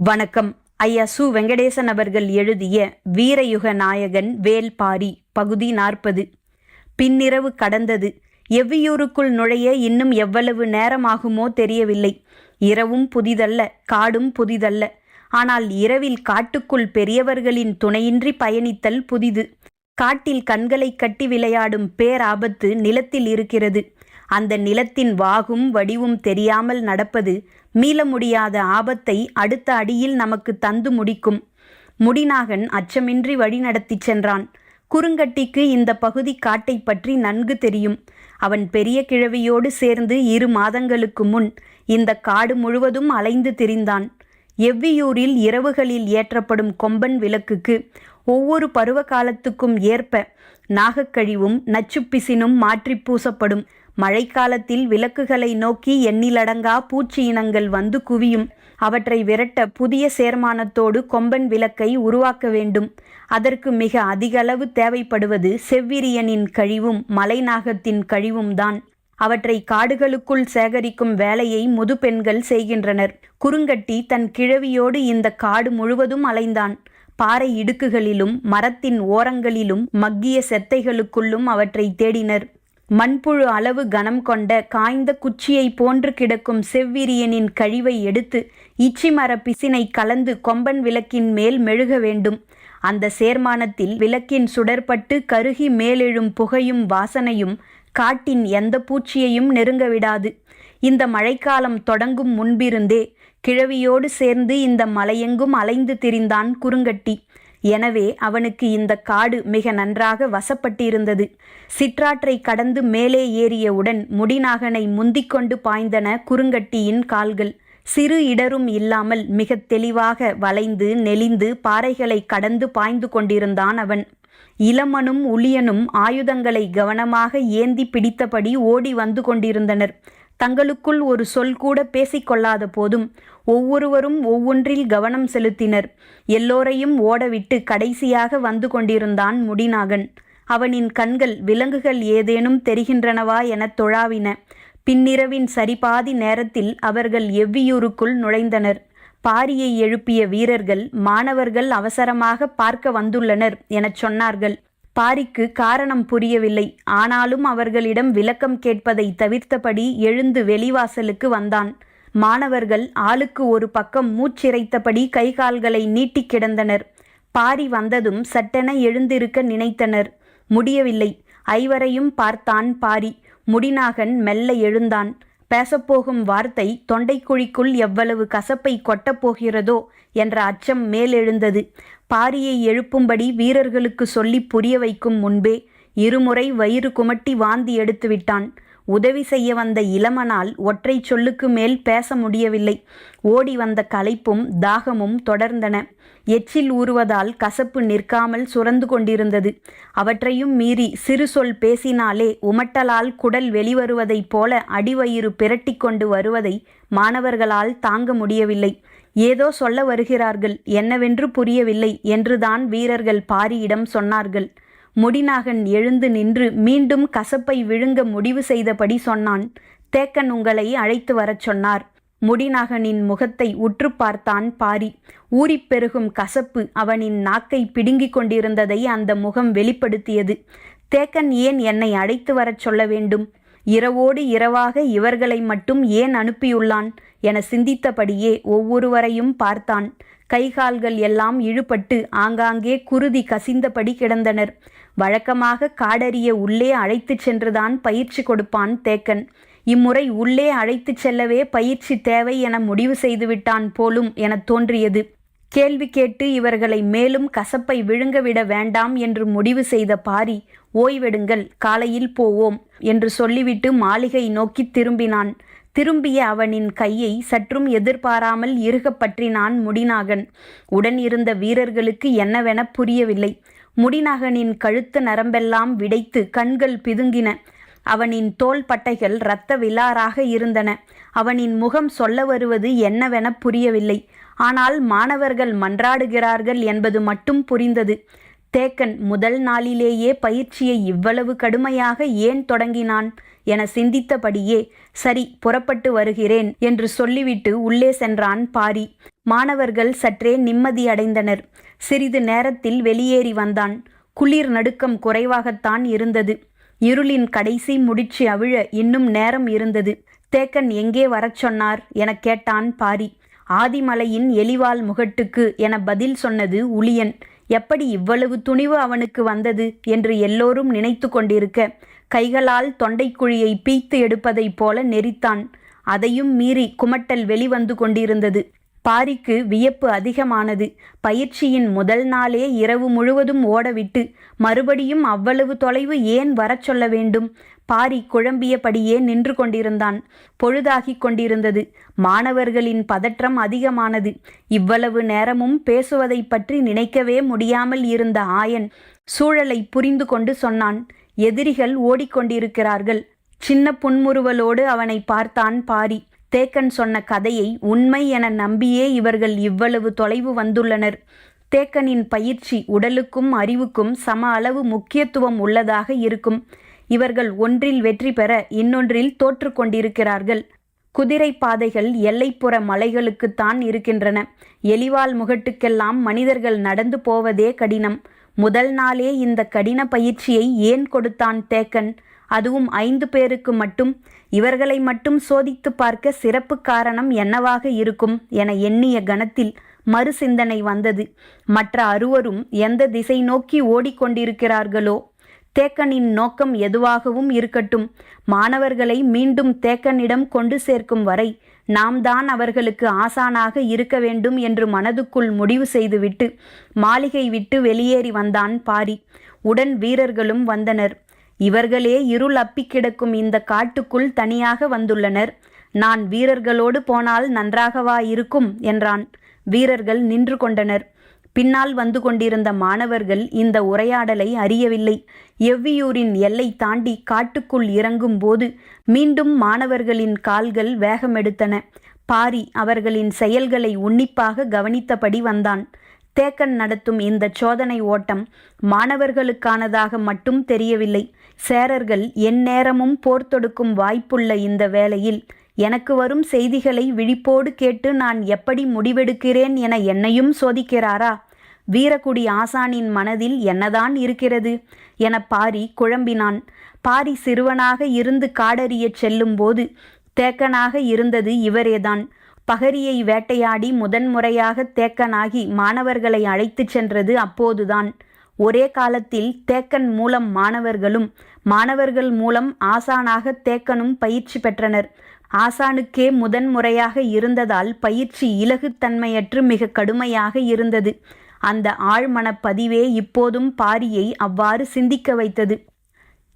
வணக்கம். ஐயா சு. வெங்கடேசன் அவர்கள் எழுதிய வீரயுக நாயகன் வேல்பாரி பகுதி 40. பின்னிரவு கடந்தது. எவ்வியூருக்குள் நுழைய இன்னும் எவ்வளவு நேரமாகுமோ தெரியவில்லை. இரவும் புதிதல்ல, காடும் புதிதல்ல. ஆனால் இரவில் காட்டுக்குள் பெரியவர்களின் துணையின்றி பயணித்தல் புதிது. காட்டில் கண்களை கட்டி விளையாடும் பேராபத்து நிலத்தில் இருக்கிறது. அந்த நிலத்தின் வாகும் வடிவும் தெரியாமல் நடப்பது மீள முடியாத ஆபத்தை அடுத்த அடியில் நமக்கு தந்து முடிக்கும். முடிநாகன் அச்சமின்றி வழி நடத்தி சென்றான். குறுங்கட்டிக்கு இந்த பகுதி காட்டை பற்றி நன்கு தெரியும். அவன் பெரிய கிழவியோடு சேர்ந்து 2 மாதங்களுக்கு முன் இந்த காடு முழுவதும் அலைந்து திரிந்தான். எவ்வியூரில் இரவுகளில் ஏற்றப்படும் கொம்பன் விளக்குக்கு ஒவ்வொரு பருவ காலத்துக்கும் ஏற்ப நாகக்கழிவும் நச்சுப்பிசினும் மாற்றி பூசப்படும். மழைக்காலத்தில் விளக்குகளை நோக்கி எண்ணிலடங்கா பூச்சி இனங்கள் வந்து குவியும். அவற்றை விரட்ட புதிய சேர்மானத்தோடு கொம்பன் விளக்கை உருவாக்க வேண்டும். அதற்கு மிக அதிகளவு தேவைப்படுவது செவ்விரியனின் கழிவும் மலைநாகத்தின் கழிவும் தான். அவற்றை காடுகளுக்குள் சேகரிக்கும் வேலையை முதுபெண்கள் செய்கின்றனர். குறுங்கட்டி தன் கிழவியோடு இந்த காடு முழுவதும் அலைந்தான். பாறை இடுக்குகளிலும் மரத்தின் ஓரங்களிலும் மக்கிய செத்தைகளுக்குள்ளும் அவற்றை தேடினர். மண்புழு அளவு கனம் கொண்ட காய்ந்த குச்சியை போன்று கிடக்கும் செவ்விரியனின் கழிவை எடுத்து இச்சிமர பிசினை கலந்து கொம்பன் விளக்கின் மேல் மெழுக வேண்டும். அந்த சேர்மானத்தில் விளக்கின் சுடர்பட்டு கருகி மேலெழும் புகையும் வாசனையும் காட்டின் எந்த பூச்சியையும் நெருங்க விடாது. இந்த மழைக்காலம் தொடங்கும் முன்பிருந்தே கிழவியோடு சேர்ந்து இந்த மலையெங்கும் அலைந்து திரிந்தான் குறுங்கட்டி. எனவே அவனுக்கு இந்த காடு மிக நன்றாக வசப்பட்டிருந்தது. சிற்றாற்றை கடந்து மேலே ஏறியவுடன் முடிநாகனை முந்திக்கொண்டு பாய்ந்தன குறுங்கட்டியின் கால்கள். சிறு இடரும் இல்லாமல் மிக தெளிவாக வளைந்து நெளிந்து பாறைகளை கடந்து பாய்ந்து கொண்டிருந்தான் அவன். இளமனும் உளியனும் ஆயுதங்களை கவனமாக ஏந்தி பிடித்தபடி ஓடி வந்து கொண்டிருந்தனர். தங்களுக்குள் ஒரு சொல் கூட பேசிக்கொள்ளாத போதும் ஒவ்வொருவரும் ஒவ்வொன்றில் கவனம் செலுத்தினர். எல்லோரையும் ஓடவிட்டு கடைசியாக வந்து கொண்டிருந்தான் முடிநாகன். அவனின் கண்கள் விலங்குகள் ஏதேனும் தெரிகின்றனவா என தொழாவின. பின்னிரவின் சரிபாதி நேரத்தில் அவர்கள் எவ்வியூருக்குள் நுழைந்தனர். பாரியை எழுப்பிய வீரர்கள் மாணவர்கள் அவசரமாக பார்க்க வந்துள்ளனர் எனச் சொன்னார்கள். பாரிக்கு காரணம் புரியவில்லை. ஆனாலும் அவர்களிடம் விளக்கம் கேட்பதை தவிர்த்தபடி எழுந்து வெளிவாசலுக்கு வந்தான். மாணவர்கள் ஆளுக்கு ஒரு பக்கம் மூச்சிறைத்தபடி கைகால்களை நீட்டி கிடந்தனர். பாரி வந்ததும் சட்டென எழுந்திருக்க நினைத்தனர். முடியவில்லை. ஐவரையும் பார்த்தான் பாரி. முடிநாகன் மெல்ல எழுந்தான். பேசப்போகும் வார்த்தை தொண்டைக்குழிக்குள் எவ்வளவு கசப்பை கொட்டப்போகிறதோ என்ற அச்சம் மேலெழுந்தது. பாரியை எழுப்பும்படி வீரர்களுக்கு சொல்லி புரிய வைக்கும் முன்பே 2 முறை வயிறு குமட்டி வாந்தி எடுத்து விட்டான். உதவி செய்ய வந்த இளமனால் ஒற்றை சொல்லுக்கு மேல் பேச முடியவில்லை. ஓடி வந்த களைப்பும் தாகமும் தொடர்ந்தன. எச்சில் ஊறுவதால் கசப்பு நிற்காமல் சுரந்து கொண்டிருந்தது. அவற்றையும் மீறி சிறு சொல் பேசினாலே உமட்டலால் குடல் வெளிவருவதைப் போல அடிவயிறு பிரட்டி கொண்டு வருவதை மாணவர்களால் தாங்க முடியவில்லை. ஏதோ சொல்ல வருகிறார்கள், என்னவென்று புரியவில்லை என்றுதான் வீரர்கள் பாரியிடம் சொன்னார்கள். முடிநாகன் எழுந்து நின்று மீண்டும் கசப்பை விழுங்க முடிவு செய்தபடி சொன்னான். தேக்கன் உங்களை அழைத்து வரச் சொன்னார். முடிநாகனின் முகத்தை உற்று பார்த்தான் பாரி. ஊறிப்பெருகும் கசப்பு அவனின் நாக்கை பிடுங்கிக் கொண்டிருந்ததை அந்த முகம் வெளிப்படுத்தியது. தேக்கன் ஏன் என்னை அழைத்து வரச் சொல்ல வேண்டும்? இரவோடு இரவாக இவர்களை மட்டும் ஏன் அனுப்பியுள்ளான் என சிந்தித்தபடியே ஒவ்வொருவரையும் பார்த்தான். கைகால்கள் எல்லாம் இழுபட்டு ஆங்காங்கே குருதி கசிந்தபடி கிடந்தனர். வழக்கமாக காடறிய உள்ளே அழைத்துச் சென்றுதான் பயிற்சி கொடுப்பான் தேக்கன். இம்முறை உள்ளே அழைத்துச் செல்லவே பயிற்சி தேவை என முடிவு செய்துவிட்டான் போலும் என தோன்றியது. கேள்வி கேட்டு இவர்களை மேலும் கசப்பை விழுங்கவிட வேண்டாம் என்று முடிவு செய்த பாரி, ஓய்வெடுங்கள், காலையில் போவோம் என்று சொல்லிவிட்டு மாளிகை நோக்கி திரும்பினான். திரும்பிய அவனின் கையை சற்றும் எதிர்பாராமல் இறுகப் பற்றினான் முடிநாகன். உடன் இருந்த வீரர்களுக்கு என்னவென புரியவில்லை. முடிநாகனின் கழுத்து நரம்பெல்லாம் விடைத்து கண்கள் பிதுங்கின. அவனின் தோள் பட்டைகள் இரத்த விலாராக இருந்தன. அவனின் முகம் சொல்ல வருவது என்னவென புரியவில்லை. ஆனால் மாணவர்கள் மன்றாடுகிறார்கள் என்பது மட்டும் புரிந்தது. தேக்கன் முதல் நாளிலேயே பயிற்சியை இவ்வளவு கடுமையாக ஏன் தொடங்கினான் என சிந்தித்தபடியே சரி புறப்பட்டு வருகிறேன் என்று சொல்லிவிட்டு உள்ளே சென்றான் பாரி. மாணவர்கள் சற்றே நிம்மதியடைந்தனர். சிறிது நேரத்தில் வெளியேறி வந்தான். குளிர் நடுக்கம் குறைவாகத்தான் இருந்தது. இருளின் கடைசி முடிச்சு அவிழ இன்னும் நேரம் இருந்தது. தேக்கன் எங்கே வரச் சொன்னார் எனக் கேட்டான் பாரி. ஆதிமலையின் எலிவால் முகட்டுக்கு என பதில் சொன்னது உளியன். எப்படி இவ்வளவு துணிவு அவனுக்கு வந்தது என்று எல்லோரும் நினைத்து கொண்டிருக்க, கைகளால் தொண்டைக்குழியை பீய்த்து எடுப்பதைப் போல நெரித்தான். அதையும் மீறி குமட்டல் வெளிவந்து கொண்டிருந்தது. பாரிக்கு வியப்பு அதிகமானது. பயிற்சியின் முதல் நாளே இரவு முழுவதும் ஓடவிட்டு மறுபடியும் அவ்வளவு தொலைவு ஏன் வரச் சொல்ல வேண்டும்? பாரி குழம்பியபடியே நின்று கொண்டிருந்தான். பொழுதாகிக் கொண்டிருந்தது. மாணவர்களின் பதற்றம் அதிகமானது. இவ்வளவு நேரமும் பேசுவதை பற்றி நினைக்கவே முடியாமல் இருந்த ஆயன் சூழலை புரிந்து கொண்டு சொன்னான். எதிரிகள் ஓடிக்கொண்டிருக்கிறார்கள். சின்ன புன்முறுவலோடு அவனை பார்த்தான் பாரி. தேக்கன் சொன்ன கதையை உண்மை என நம்பியே இவர்கள் இவ்வளவு தொலைவு வந்துள்ளனர். தேக்கனின் பயிற்சி உடலுக்கும் அறிவுக்கும் சம அளவு முக்கியத்துவம் உள்ளதாக இருக்கும். இவர்கள் ஒன்றில் வெற்றி பெற இன்னொன்றில் தோற்று கொண்டிருக்கிறார்கள். குதிரை பாதைகள் எல்லைப்புற மலைகளுக்குத்தான் இருக்கின்றன. எலிவால் முகட்டுக்கெல்லாம் மனிதர்கள் நடந்து போவதே கடினம். முதல் நாளே இந்த கடின பயிற்சியை ஏன் கொடுத்தான் தேக்கன்? அதுவும் 5 பேருக்கு மட்டும். இவர்களை மட்டும் சோதித்து பார்க்க சிறப்பு காரணம் என்னவாக இருக்கும் என எண்ணிய கணத்தில் மறு சிந்தனை வந்தது. மற்ற 6வரும் எந்த திசை நோக்கி ஓடிக்கொண்டிருக்கிறார்களோ? தேக்கனின் நோக்கம் எதுவாகவும் இருக்கட்டும், மாணவர்களை மீண்டும் தேக்கனிடம் கொண்டு சேர்க்கும் வரை நாம் தான் அவர்களுக்கு ஆசானாக இருக்க வேண்டும் என்று மனதுக்குள் முடிவு செய்துவிட்டு மாளிகை விட்டு வெளியேறி வந்தான் பாரி. உடன் வீரர்களும் வந்தனர். இவர்களே இருள் அப்பி கிடக்கும் இந்த காட்டுக்குள் தனியாக வந்துள்ளனர். நான் வீரர்களோடு போனால் நன்றாகவா இருக்கும் என்றான். வீரர்கள் நின்று கொண்டனர். பின்னால் வந்து கொண்டிருந்த மாணவர்கள் இந்த உரையாடலை அறியவில்லை. எவ்வியூரின் எல்லை தாண்டி காட்டுக்குள் இறங்கும் போது மீண்டும் மாணவர்களின் கால்கள் வேகமெடுத்தன. பாரி அவர்களின் செயல்களை உன்னிப்பாக கவனித்தபடி வந்தான். தேக்கன் நடத்தும் இந்த சோதனை ஓட்டம் மாணவர்களுக்கானதாக மட்டும் தெரியவில்லை. சேரர்கள் எந்நேரமும் போர் தொடுக்கும் வாய்ப்புள்ள இந்த வேளையில் எனக்கு வரும் செய்திகளை விழிப்போடு கேட்டு நான் எப்படி முடிவெடுக்கிறேன் என என்னையும் சோதிக்கிறாரா? வீரக்குடி ஆசானின் மனதில் என்னதான் இருக்கிறது என பாரி குழம்பினான். பாரி சிறுவனாக இருந்து காடறியச் செல்லும்போது தேக்கனாக இருந்தது இவரேதான். பகரியை வேட்டையாடி முதன்முறையாக தேக்கனாகி மாணவர்களை அழைத்துச் சென்றது அப்போதுதான். ஒரே காலத்தில் தேக்கன் மூலம் மாணவர்களும், மாணவர்கள் மூலம் ஆசானாக தேக்கனும் பயிற்சி பெற்றனர். ஆசானுக்கே முதன்முறையாக இருந்ததால் பயிற்சி இலகுத்தன்மையற்று மிக கடுமையாக இருந்தது. அந்த ஆழ்மனப்பதிவே இப்போதும் பாரியை அவ்வாறு சிந்திக்க வைத்தது.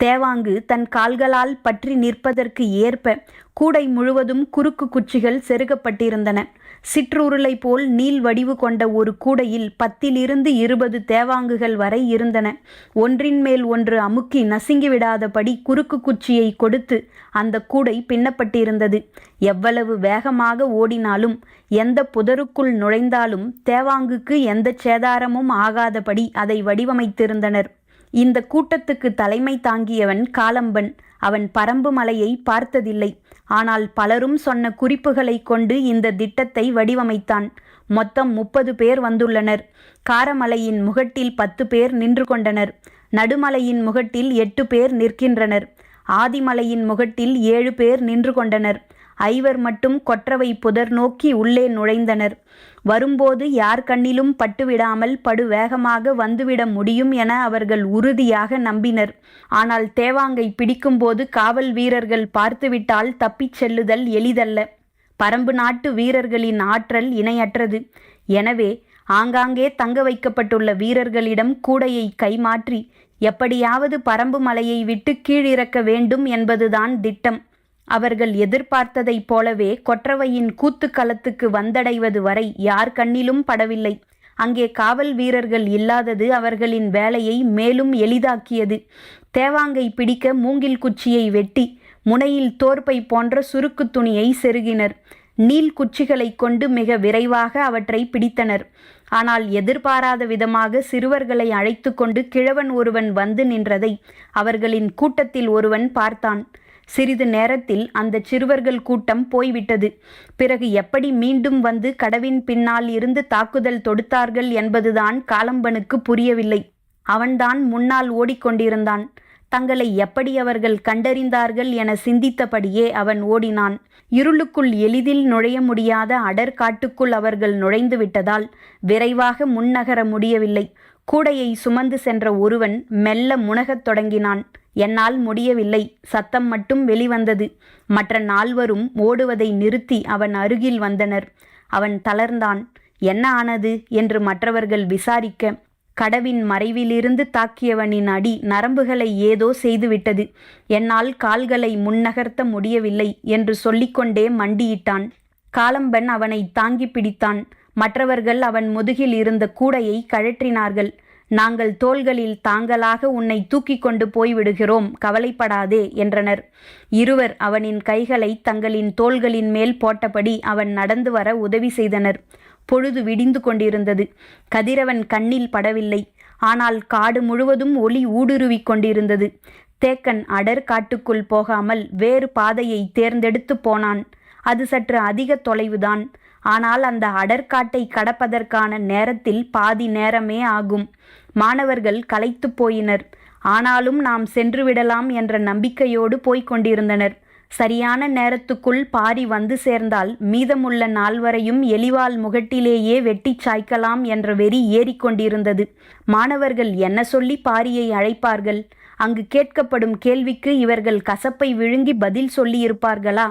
தேவாங்கு தன் கால்களால் பற்றி நிற்பதற்கு ஏற்ப கூடை முழுவதும் குறுக்கு குச்சிகள் செருகப்பட்டிருந்தன. சிற்றுருளை போல் நீள் வடிவு கொண்ட ஒரு கூடையில் 10 to 20 தேவாங்குகள் வரை இருந்தன. ஒன்றின் மேல் ஒன்று அமுக்கி நசுங்கிவிடாதபடி குறுக்கு குச்சியை கொடுத்து அந்த கூடை பின்னப்பட்டிருந்தது. எவ்வளவு வேகமாக ஓடினாலும் எந்த புதருக்குள் நுழைந்தாலும் தேவாங்குக்கு எந்த சேதாரமும் ஆகாதபடி அதை வடிவமைத்திருந்தனர். இந்த கூட்டத்துக்கு தலைமை தாங்கியவன் காலம்பன். அவன் பரம்பு மலையை பார்த்ததில்லை. ஆனால் பலரும் சொன்ன குறிப்புகளை கொண்டு இந்த திட்டத்தை வடிவமைத்தான். மொத்தம் 30 பேர் வந்துள்ளனர். காரமலையின் முகட்டில் 10 பேர் நின்று கொண்டனர். நடுமலையின் முகட்டில் 8 பேர் நிற்கின்றனர். ஆதிமலையின் முகட்டில் 7 பேர் நின்று கொண்டனர். 5 மட்டும் கொற்றவை புதர் நோக்கி உள்ளே நுழைந்தனர். வரும்போது யார் கண்ணிலும் பட்டுவிடாமல் படு வேகமாக வந்துவிட முடியும் என அவர்கள் உறுதியாக நம்பினர். ஆனால் தேவாங்கை பிடிக்கும்போது காவல் வீரர்கள் பார்த்துவிட்டால் தப்பிச் செல்லுதல் எளிதல்ல. பரம்பு நாட்டு வீரர்களின் ஆற்றல் இணையற்றது. எனவே ஆங்காங்கே தங்க வைக்கப்பட்டுள்ள வீரர்களிடம் கூடையை கைமாற்றி எப்படியாவது பரம்பு மலையை விட்டு கீழிறக்க வேண்டும் என்பதுதான் திட்டம். அவர்கள் எதிர்பார்த்ததைப் போலவே கொற்றவையின் கூத்துக்களத்துக்கு வந்தடைவது வரை யார் கண்ணிலும் படவில்லை. அங்கே காவல் வீரர்கள் இல்லாதது அவர்களின் வேலையை மேலும் எளிதாக்கியது. தேவாங்கை பிடிக்க மூங்கில் குச்சியை வெட்டி முனையில் தோற்பை போன்ற சுருக்கு துணியை செருகினர். நீல் குச்சிகளை கொண்டு மிக விரைவாக அவற்றை பிடித்தனர். ஆனால் எதிர்பாராத விதமாக சிறுவர்களை அழைத்து கொண்டு கிழவன் ஒருவன் வந்து நின்றதை அவர்களின் கூட்டத்தில் ஒருவன் பார்த்தான். சிறிது நேரத்தில் அந்த சிறுவர்கள் கூட்டம் போய்விட்டது. பிறகு எப்படி மீண்டும் வந்து கடவின் பின்னால் இருந்து தாக்குதல் தொடுத்தார்கள் என்பதுதான் காலம்பனுக்கு புரியவில்லை. அவன்தான் முன்னால் ஓடிக்கொண்டிருந்தான். தங்களை எப்படி அவர்கள் கண்டறிந்தார்கள் என சிந்தித்தபடியே அவன் ஓடினான். இருளுக்குள் எளிதில் நுழைய முடியாத அடர்காட்டுக்குள் அவர்கள் நுழைந்து விட்டதால் விரைவாக முன்னகர முடியவில்லை. கூடையை சுமந்து சென்ற ஒருவன் மெல்ல முனகத் தொடங்கினான். என்னால் முடியவில்லை, சத்தம் மட்டும் வெளிவந்தது. மற்ற நால்வரும் ஓடுவதை நிறுத்தி அவன் அருகில் வந்தனர். அவன் தளர்ந்தான். என்ன ஆனது என்று மற்றவர்கள் விசாரிக்க, கடவின் மறைவிலிருந்து தாக்கியவனின் அடி நரம்புகளை ஏதோ செய்துவிட்டது. என்னால் கால்களை முன்னகர்த்த முடியவில்லை என்று சொல்லிக்கொண்டே மண்டியிட்டான். காலம்பன் அவனை தாங்கி பிடித்தான். மற்றவர்கள் அவன் முதுகில் இருந்த கூடையை கழற்றினார்கள். நாங்கள் தோள்களில் தாங்களாக உன்னை தூக்கி கொண்டு போய்விடுகிறோம், கவலைப்படாதே என்றனர். இருவர் அவனின் கைகளை தங்களின் தோள்களின் மேல் போட்டபடி அவன் நடந்து வர உதவி செய்தனர். பொழுது விடிந்து கொண்டிருந்தது. கதிரவன் கண்ணில் படவில்லை. ஆனால் காடு முழுவதும் ஒளி ஊடுருவிக் கொண்டிருந்தது. தேக்கன் அடர் காட்டுக்குள் போகாமல் வேறு பாதையை தேர்ந்தெடுத்து போனான். அது சற்று அதிக தொலைவுதான். ஆனால் அந்த அடற்காட்டை கடப்பதற்கான நேரத்தில் பாதி நேரமே ஆகும். மாணவர்கள் களைத்து போயினர். ஆனாலும் நாம் சென்றுவிடலாம் என்ற நம்பிக்கையோடு போய்க் கொண்டிருந்தனர். சரியான நேரத்துக்குள் பாரி வந்து சேர்ந்தால் மீதமுள்ள நால்வரையும் எலிவால் முகட்டிலேயே வெட்டிச் சாய்க்கலாம் என்ற வெறி ஏறிக்கொண்டிருந்தது. மாணவர்கள் என்ன சொல்லி பாரியை அழைப்பார்கள்? அங்கு கேட்கப்படும் கேள்விக்கு இவர்கள் கசப்பை விழுங்கி பதில் சொல்லியிருப்பார்களா?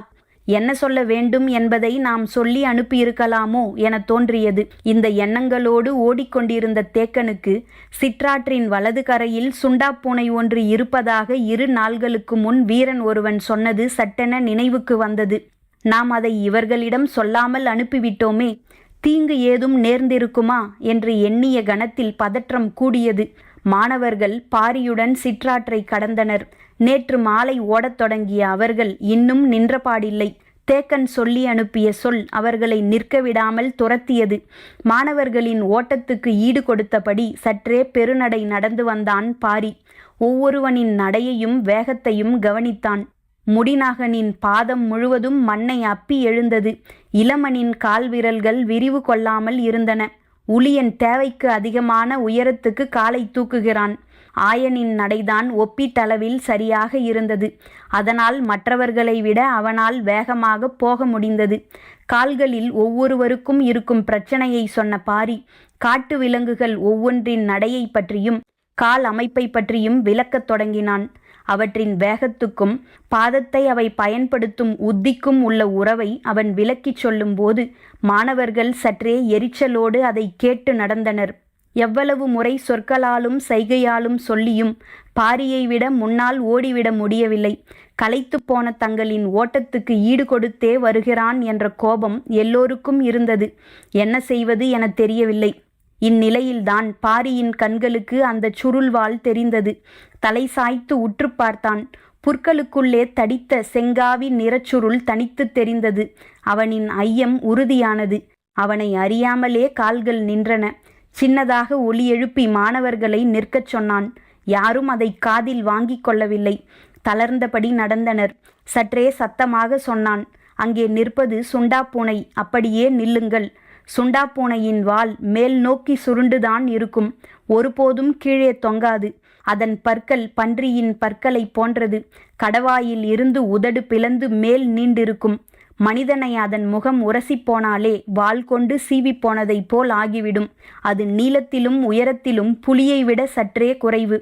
என்ன சொல்ல வேண்டும் என்பதை நாம் சொல்லி அனுப்பியிருக்கலாமோ என தோன்றியது. இந்த எண்ணங்களோடு ஓடிக்கொண்டிருந்த தேக்கனுக்கு சிற்றாற்றின் வலது கரையில் சுண்டாப்பூனை ஒன்று இருப்பதாக 2 நாள்களுக்கு முன் வீரன் ஒருவன் சொன்னது சட்டென நினைவுக்கு வந்தது. நாம் அதை இவர்களிடம் சொல்லாமல் அனுப்பிவிட்டோமே, தீங்கு ஏதும் நேர்ந்திருக்குமா என்று எண்ணிய கணத்தில் பதற்றம் கூடியது. மாணவர்கள் பாரியுடன் சிற்றாற்றை கடந்தனர். நேற்று மாலை ஓடத் தொடங்கிய அவர்கள் இன்னும் நின்றபாடில்லை. தேக்கன் சொல்லி அனுப்பிய சொல் அவர்களை நிற்க விடாமல் துரத்தியது. மாணவர்களின் ஓட்டத்துக்கு ஈடு கொடுத்தபடி சற்றே பெருநடை நடந்து வந்தான் பாரி. ஒவ்வொருவனின் நடையையும் வேகத்தையும் கவனித்தான். முடிநாகனின் பாதம் முழுவதும் மண்ணை அப்பி எழுந்தது. இளமனின் கால்விரல்கள் விரிவு கொள்ளாமல் இருந்தன. உளியன் தேவைக்கு அதிகமான உயரத்துக்கு காலை தூக்குகிறான். ஆயனின் நடைதான் ஒப்பீட்டளவில் சரியாக இருந்தது. அதனால் மற்றவர்களை விட அவனால் வேகமாக போக முடிந்தது. கால்களில் ஒவ்வொருவருக்கும் இருக்கும் பிரச்சனையை சொன்ன பாரி காட்டு விலங்குகள் ஒவ்வொன்றின் நடையை பற்றியும் கால் அமைப்பை பற்றியும் விளக்கத் தொடங்கினான். அவற்றின் வேகத்துக்கும் பாதத்தை அவை பயன்படுத்தும் உத்திக்கும் உள்ள உறவை அவன் விளக்கிச் சொல்லும்போது மாணவர்கள் சற்றே எரிச்சலோடு அதை கேட்டு நடந்தனர். எவ்வளவு முறை சொற்களாலும் சைகையாலும் சொல்லியும் பாரியை விட முன்னால் ஓடிவிட முடியவில்லை. களைத்து போன தங்களின் ஓட்டத்துக்கு ஈடு கொடுத்தே வருகிறான் என்ற கோபம் எல்லோருக்கும் இருந்தது. என்ன செய்வது என தெரியவில்லை. இந்நிலையில்தான் பாரியின் கண்களுக்கு அந்த சுருள்வாள் தெரிந்தது. தலை சாய்த்து உற்று பார்த்தான். புற்களுக்குள்ளே தடித்த செங்காவி நிறச்சுருள் தனித்து தெரிந்தது. அவனின் ஐயம் உறுதியானது. அவனை அறியாமலே கால்கள் நின்றன. சின்னதாக ஒலி எழுப்பி மாணவர்களை நிற்கச் சொன்னான். யாரும் அதை காதில் வாங்கிக் கொள்ளவில்லை. தளர்ந்தபடி நடந்தனர். சற்றே சத்தமாக சொன்னான். அங்கே நிற்பது சுண்டாப்பூனை, அப்படியே நில்லுங்கள். சுண்டாப்பூனையின் வால் மேல் நோக்கி சுருண்டுதான் இருக்கும். ஒருபோதும் கீழே தொங்காது. அதன் பற்கள் பன்றியின் பற்களை போன்றது. கடவாயில் இருந்து உதடு பிளந்து மேல் நீண்டிருக்கும். மனிதனை அதன் முகம் உரசிப்போனாலே வாள் கொண்டு சீவி போனதைப் போல் ஆகிவிடும். அது நீளத்திலும் உயரத்திலும் புலியை விட சற்றே குறைவு.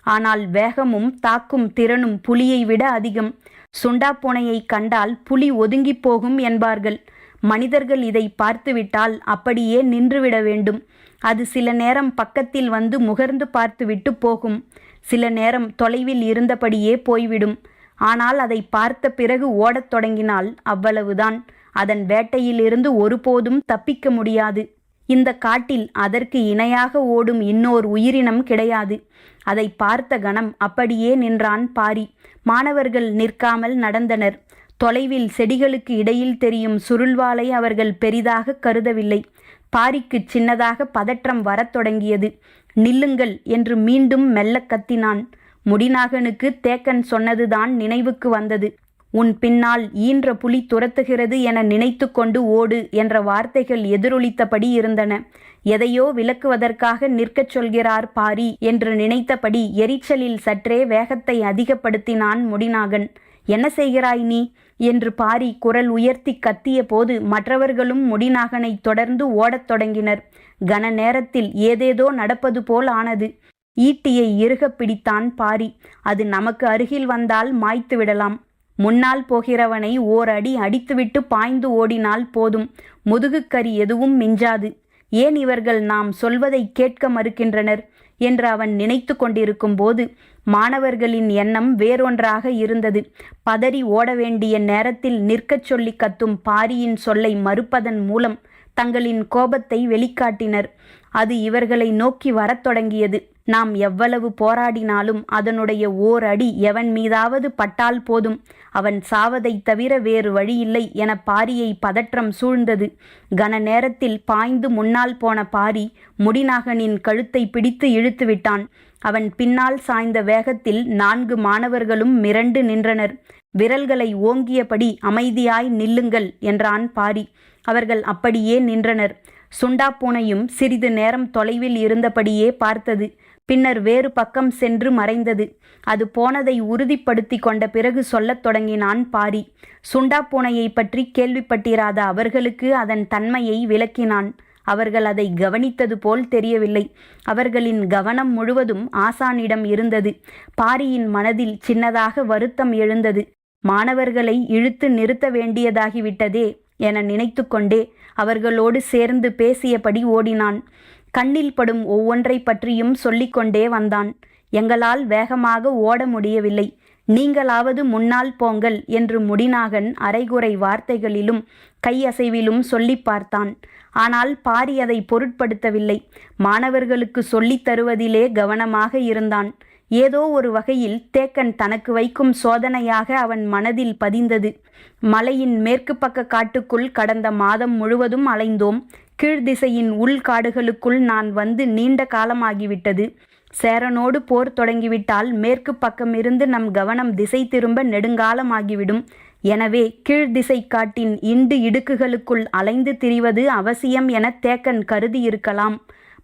ஆனால் வேகமும் தாக்கும் திறனும் புலியை விட அதிகம். சுண்டாப்பூனையை கண்டால் புலி ஒதுங்கி போகும் என்பார்கள். மனிதர்கள் இதை பார்த்துவிட்டால் அப்படியே நின்றுவிட வேண்டும். அது சில நேரம் பக்கத்தில் வந்து முகர்ந்து பார்த்துவிட்டு போகும். சில நேரம் தொலைவில் இருந்தபடியே போய்விடும். ஆனால் அதை பார்த்த பிறகு ஓடத் தொடங்கினால் அவ்வளவுதான். அதன் வேட்டையிலிருந்து ஒருபோதும் தப்பிக்க முடியாது. இந்த காட்டில் அதற்கு இணையாக ஓடும் இன்னோர் உயிரினம் கிடையாது. அதை பார்த்த கணம் அப்படியே நின்றான் பாரி. மாணவர்கள் நிற்காமல் நடந்தனர். தொலைவில் செடிகளுக்கு இடையில் தெரியும் சுருள்வாளை அவர்கள் பெரிதாக கருதவில்லை. பாரிக்கு சின்னதாக பதற்றம் வரத் தொடங்கியது. நில்லுங்கள் என்று மீண்டும் மெல்ல கத்தினான். முடிநாகனுக்கு தேக்கன் சொன்னதுதான் நினைவுக்கு வந்தது. உன் பின்னால் ஈன்ற புலி துரத்துகிறது என நினைத்து கொண்டு ஓடு என்ற வார்த்தைகள் எதிரொலித்தபடி இருந்தன. எதையோ விளக்குவதற்காக நிற்கச் சொல்கிறார் பாரி என்று நினைத்தபடி எரிச்சலில் சற்றே வேகத்தை அதிகப்படுத்தினான் முடிநாகன். என்ன செய்கிறாய் நீ என்று பாரி குரல் உயர்த்தி கத்திய போது மற்றவர்களும் முடிநாகனை தொடர்ந்து ஓடத் தொடங்கினர். கன நேரத்தில் ஏதேதோ நடப்பது போல் ஆனது. ஈட்டியை இறுகப் பிடித்தான் பாரி. அது நமக்கு அருகில் வந்தால் மாய்த்து விடலாம். முன்னால் போகிறவனை ஓர் அடி அடித்துவிட்டு பாய்ந்து ஓடினால் போதும். முதுகுக்கரி எதுவும் மிஞ்சாது. ஏன் இவர்கள் நாம் சொல்வதை கேட்க மறுக்கின்றனர் என்று அவன் நினைத்து கொண்டிருக்கும் போது மாணவர்களின் எண்ணம் வேறொன்றாக இருந்தது. பதறி ஓட வேண்டிய நேரத்தில் நிற்கச் சொல்லி கத்தும் பாரியின் சொல்லை மறுப்பதன் மூலம் தங்களின் கோபத்தை வெளிக்காட்டினர். அது இவர்களை நோக்கி வரத் தொடங்கியது. நாம் எவ்வளவு போராடினாலும் அதனுடைய ஓர் அடி எவன் மீதாவது பட்டால் போதும், அவன் சாவதைத் தவிர வேறு வழியில்லை என பாரியை பதற்றம் சூழ்ந்தது. கன நேரத்தில் பாய்ந்து முன்னால் போன பாரி முடிநாகனின் கழுத்தை பிடித்து இழுத்து விட்டான். அவன் பின்னால் சாய்ந்த வேகத்தில் 4 மாணவர்களும் மிரண்டு நின்றனர். விரல்களை ஓங்கியபடி அமைதியாய் நில்லுங்கள் என்றான் பாரி. அவர்கள் அப்படியே நின்றனர். சுண்டாப்பூனையும் சிறிது நேரம் தொலைவில் இருந்தபடியே பார்த்தது. பின்னர் வேறு பக்கம் சென்று மறைந்தது. அது போனதை உறுதிப்படுத்தி கொண்ட பிறகு சொல்லத் தொடங்கினான் பாரி. சுண்டாப்பூனையை பற்றி கேள்விப்பட்டிராத அவர்களுக்கு அதன் தன்மையை விளக்கினான். அவர்கள் அதை கவனித்தது போல் தெரியவில்லை. அவர்களின் கவனம் முழுவதும் ஆசானிடம் இருந்தது. பாரியின் மனதில் சின்னதாக வருத்தம் எழுந்தது. மாணவர்களை இழுத்து நிறுத்த வேண்டியதாகிவிட்டதே என நினைத்து கொண்டே அவர்களோடு சேர்ந்து பேசியபடி ஓடினான். கண்ணில் படும் ஒவ்வொன்றை பற்றியும் சொல்லிக்கொண்டே வந்தான். எங்களால் வேகமாக ஓட முடியவில்லை, நீங்களாவது முன்னால் போங்கள் என்று முடிநாகன் அரைகுறை வார்த்தைகளிலும் கையசைவிலும் சொல்லி பார்த்தான். ஆனால் பாரி அதை பொருட்படுத்தவில்லை. மாணவர்களுக்கு சொல்லித் தருவதிலே கவனமாக இருந்தான். ஏதோ ஒரு வகையில் தேக்கன் தனக்கு வைக்கும் சோதனையாக அவன் மனதில் பதிந்தது. மலையின் மேற்கு பக்க காட்டுக்குள் கடந்த மாதம் முழுவதும் அலைந்தோம். கீழ்திசையின் உள்காடுகளுக்குள் நான் வந்து நீண்ட காலமாகிவிட்டது. சேரனோடு போர் தொடங்கிவிட்டால் மேற்கு பக்கமிருந்து நம் கவனம் திசை திரும்ப நெடுங்காலமாகிவிடும். எனவே கீழ்திசை காட்டின் இண்டு இடுக்குகளுக்குள் அலைந்து திரிவது அவசியம் என தேக்கன் கருதியிருக்கலாம்.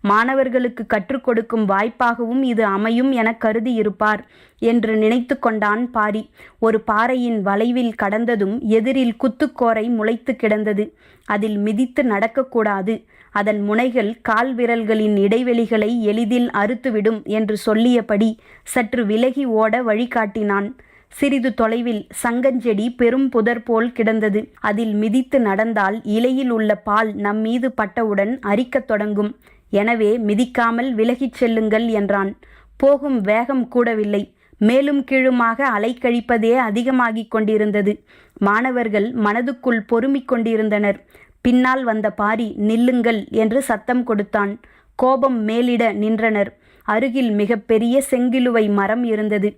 மாணவர்களுக்கு கற்றுக் கொடுக்கும் வாய்ப்பாகவும் இது அமையும் என கருதியிருப்பார் என்று நினைத்து கொண்டான் பாரி. ஒரு பாறையின் வளைவில் கடந்ததும் எதிரில் குத்துக்கோரை முளைத்து கிடந்தது. அதில் மிதித்து நடக்கக்கூடாது. அதன் முனைகள் கால் விரல்களின் இடைவெளிகளை எளிதில் அறுத்துவிடும் என்று சொல்லியபடி சற்று விலகி ஓட வழிகாட்டினான். சிறிது தொலைவில் சங்கஞ்செடி பெரும் புதர் போல் கிடந்தது. அதில் மிதித்து நடந்தால் இலையில் உள்ள பால் நம்மீது பட்டவுடன் அரிக்கத் தொடங்கும். எனவே மிதிக்காமல் விலகிச் செல்லுங்கள் என்றான். போகும் வேகம் கூடவில்லை. மேலும் கீழுமாக அலைக்கழிப்பதே அதிகமாகிக் கொண்டிருந்தது. மாணவர்கள் மனதுக்குள் பொறுமிக் கொண்டிருந்தனர். பின்னால் வந்த பாரி நில்லுங்கள் என்று சத்தம் கொடுத்தான். கோபம் மேலிட நின்றனர். அருகில் மிகப்பெரிய செங்கிலுவை மரம் இருந்தது.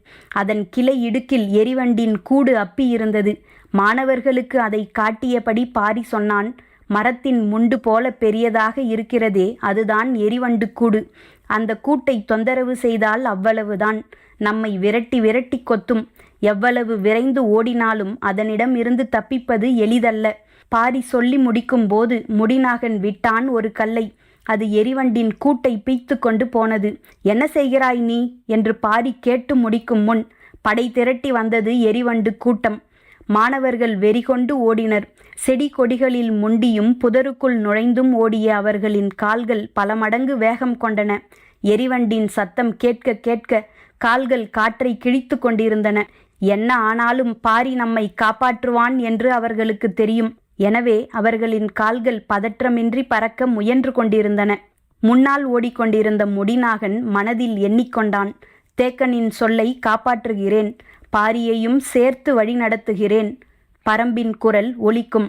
அதன் கிளை இடுக்கில் எரிவண்டின் கூடு அப்பி இருந்தது. மாணவர்களுக்கு அதை காட்டியபடி பாரி சொன்னான், மரத்தின் முண்டு போல பெரியதாக இருக்கிறதே, அதுதான் எரிவண்டு கூடு. அந்த கூட்டை தொந்தரவு செய்தால் அவ்வளவுதான். நம்மை விரட்டி விரட்டி கொத்தும். எவ்வளவு விரைந்து ஓடினாலும் அதனிடம் இருந்து தப்பிப்பது எளிதல்ல. பாரி சொல்லி முடிக்கும் போது முடிநாகன் விட்டான் ஒரு கல்லை. அது எரிவண்டின் கூட்டை பீய்த்து கொண்டு போனது. என்ன செய்கிறாய் நீ என்று பாரி கேட்டு முடிக்கும் முன் படை திரட்டி வந்தது எரிவண்டு கூட்டம். மாணவர்கள் வெறிகொண்டு ஓடினர். செடி கொடிகளில் முண்டியும் புதருக்குள் நுழைந்தும் ஓடிய அவர்களின் கால்கள் பல மடங்கு வேகம் கொண்டன. எரிவண்டின் சத்தம் கேட்க கேட்க கால்கள் காற்றை கிழித்து கொண்டிருந்தன. என்ன ஆனாலும் பாரி நம்மை காப்பாற்றுவான் என்று அவர்களுக்கு தெரியும். எனவே அவர்களின் கால்கள் பதற்றமின்றி பறக்க முயன்று கொண்டிருந்தன. முன்னால் ஓடிக்கொண்டிருந்த முடிநாகன் மனதில் எண்ணிக்கொண்டான், தேக்கனின் சொல்லை காப்பாற்றுகிறேன், பாரியையும் சேர்த்து வழி நடத்துகிறேன். பரம்பின் குரல் ஒலிக்கும்.